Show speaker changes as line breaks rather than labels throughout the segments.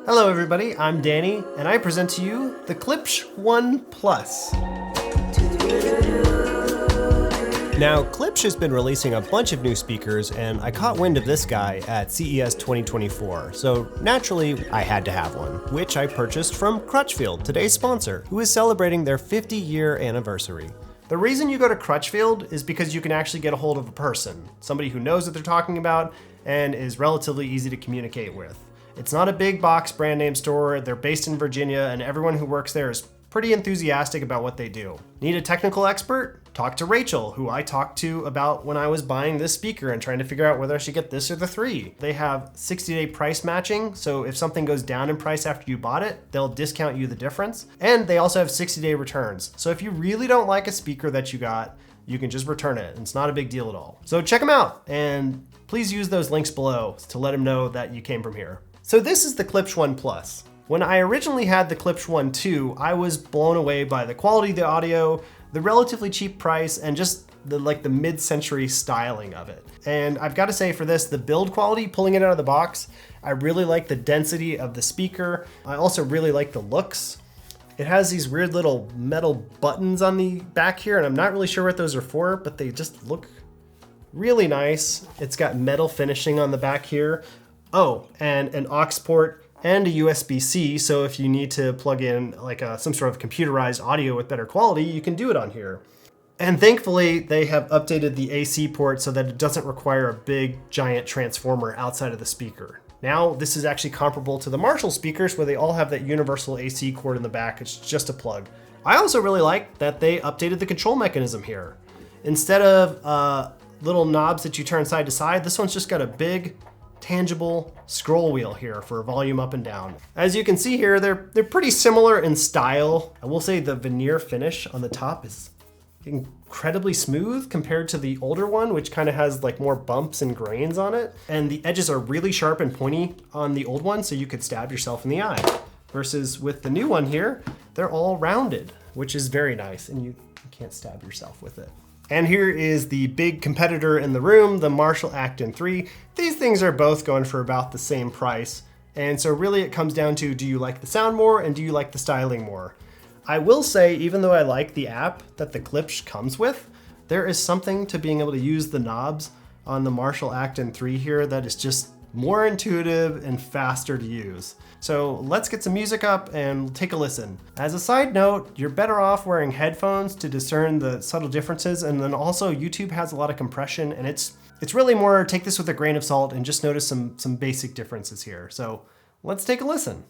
Hello everybody, I'm Danny, and I present to you the Klipsch One Plus. Now, Klipsch has been releasing a bunch of new speakers, and I caught wind of this guy at CES 2024, so naturally I had to have one, which I purchased from Crutchfield, today's sponsor, who is celebrating their 50-year anniversary. The reason you go to Crutchfield is because you can actually get a hold of a person, somebody who knows what they're talking about and is relatively easy to communicate with. It's not a big box brand name store, they're based in Virginia, and everyone who works there is pretty enthusiastic about what they do. Need a technical expert? Talk to Rachel, who I talked to about when I was buying this speaker and trying to figure out whether I should get this or the 3. They have 60-day price matching, so if something goes down in price after you bought it, they'll discount you the difference. And they also have 60-day returns. So if you really don't like a speaker that you got, you can just return it. It's not a big deal at all. So check them out, and please use those links below to let them know that you came from here. So this is the Klipsch One Plus. When I originally had the Klipsch One 2, I was blown away by the quality of the audio, the relatively cheap price, and just the mid-century styling of it. And I've got to say for this, the build quality, pulling it out of the box, I really like the density of the speaker. I also really like the looks. It has these weird little metal buttons on the back here, and I'm not really sure what those are for, but they just look really nice. It's got metal finishing on the back here. Oh, and an aux port and a USB-C, so if you need to plug in some sort of computerized audio with better quality, you can do it on here. And thankfully, they have updated the AC port so that it doesn't require a big, giant transformer outside of the speaker. Now, this is actually comparable to the Marshall speakers where they all have that universal AC cord in the back. It's just a plug. I also really like that they updated the control mechanism here. Instead of little knobs that you turn side to side, this one's just got a big, tangible scroll wheel here for volume up and down. As you can see here, they're pretty similar in style. I will say the veneer finish on the top is incredibly smooth compared to the older one, which kind of has more bumps and grains on it. And the edges are really sharp and pointy on the old one, so you could stab yourself in the eye. Versus with the new one here, they're all rounded, which is very nice, and you can't stab yourself with it. And here is the big competitor in the room, the Marshall Acton 3. These things are both going for about the same price. And so really it comes down to, do you like the sound more and do you like the styling more? I will say, even though I like the app that the Klipsch comes with, there is something to being able to use the knobs on the Marshall Acton 3 here that is just more intuitive and faster to use. So let's get some music up and take a listen. As a side note, you're better off wearing headphones to discern the subtle differences, and then also YouTube has a lot of compression, and it's really more take this with a grain of salt and just notice some basic differences here. So let's take a listen.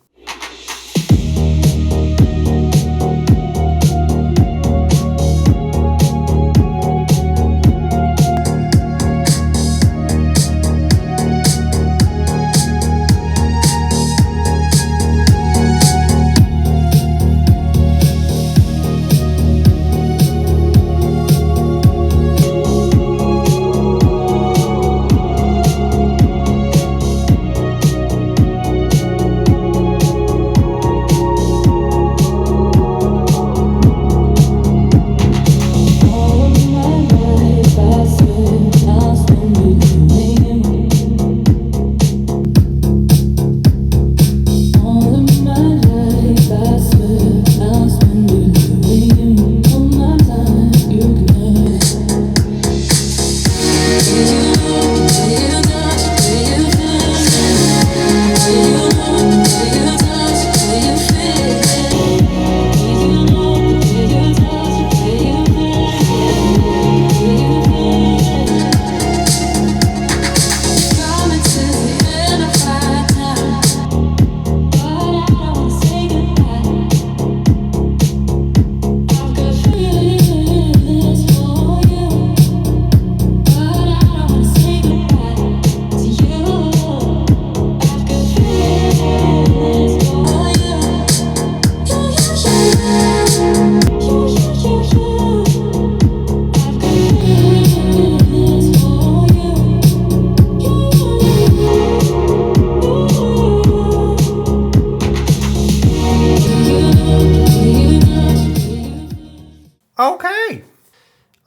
Okay.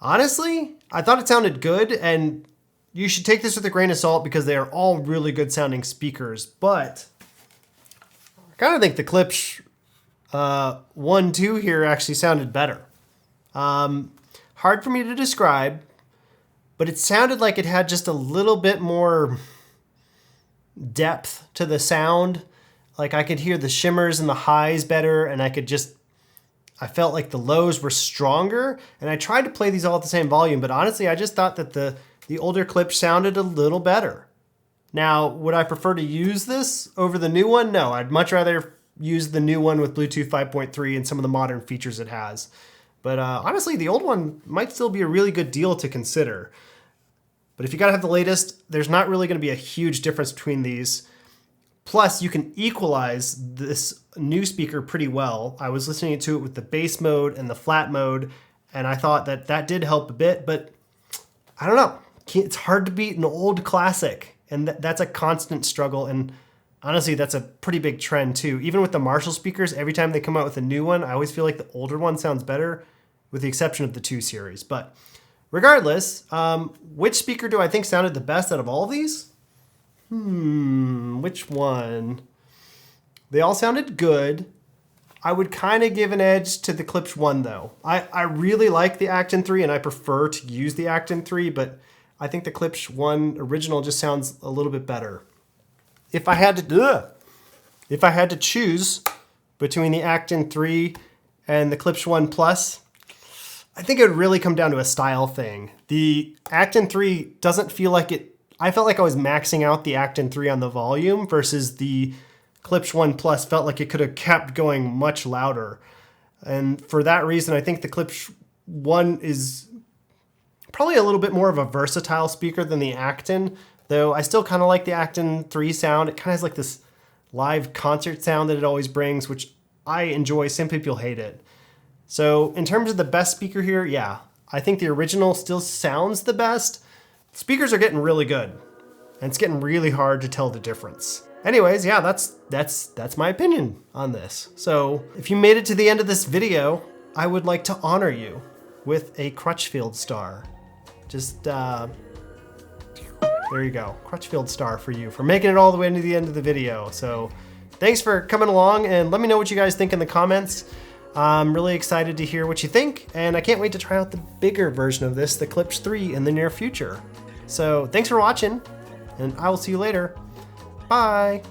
Honestly, I thought it sounded good, and you should take this with a grain of salt because they are all really good sounding speakers, but kind of think the Klipsch One 2 here actually sounded better. Hard for me to describe, but it sounded like it had just a little bit more depth to the sound. Like I could hear the shimmers and the highs better, and I felt like the lows were stronger, and I tried to play these all at the same volume, but honestly, I just thought that the older Klipsch sounded a little better. Now, would I prefer to use this over the new one? No, I'd much rather use the new one with Bluetooth 5.3 and some of the modern features it has. But honestly, the old one might still be a really good deal to consider. But if you gotta have the latest, there's not really gonna be a huge difference between these. Plus, you can equalize this new speaker pretty well. I was listening to it with the bass mode and the flat mode, and I thought that did help a bit, but I don't know. It's hard to beat an old classic, and that's a constant struggle, and honestly, that's a pretty big trend too. Even with the Marshall speakers, every time they come out with a new one, I always feel like the older one sounds better, with the exception of the 2 series. But regardless, which speaker do I think sounded the best out of all of these? Which one? They all sounded good. I would kind of give an edge to the Klipsch One though. I really like the Acton 3 and I prefer to use the Acton 3, but I think the Klipsch One original just sounds a little bit better. If I had to choose between the Acton 3 and the Klipsch One Plus, I think it would really come down to a style thing. The Acton 3 doesn't feel like it. I felt like I was maxing out the Acton 3 on the volume versus the Klipsch One Plus felt like it could have kept going much louder. And for that reason, I think the Klipsch One is probably a little bit more of a versatile speaker than the Acton, though I still kind of like the Acton 3 sound. It kind of has like this live concert sound that it always brings, which I enjoy. Some people hate it. So in terms of the best speaker here, yeah, I think the original still sounds the best. Speakers are getting really good, and it's getting really hard to tell the difference. Anyways, yeah, that's my opinion on this. So if you made it to the end of this video, I would like to honor you with a Crutchfield star. Just, there you go, Crutchfield star for you, for making it all the way to the end of the video. So thanks for coming along, and let me know what you guys think in the comments. I'm really excited to hear what you think, and I can't wait to try out the bigger version of this, the Klipsch 3, in the near future. So thanks for watching, and I will see you later. Bye.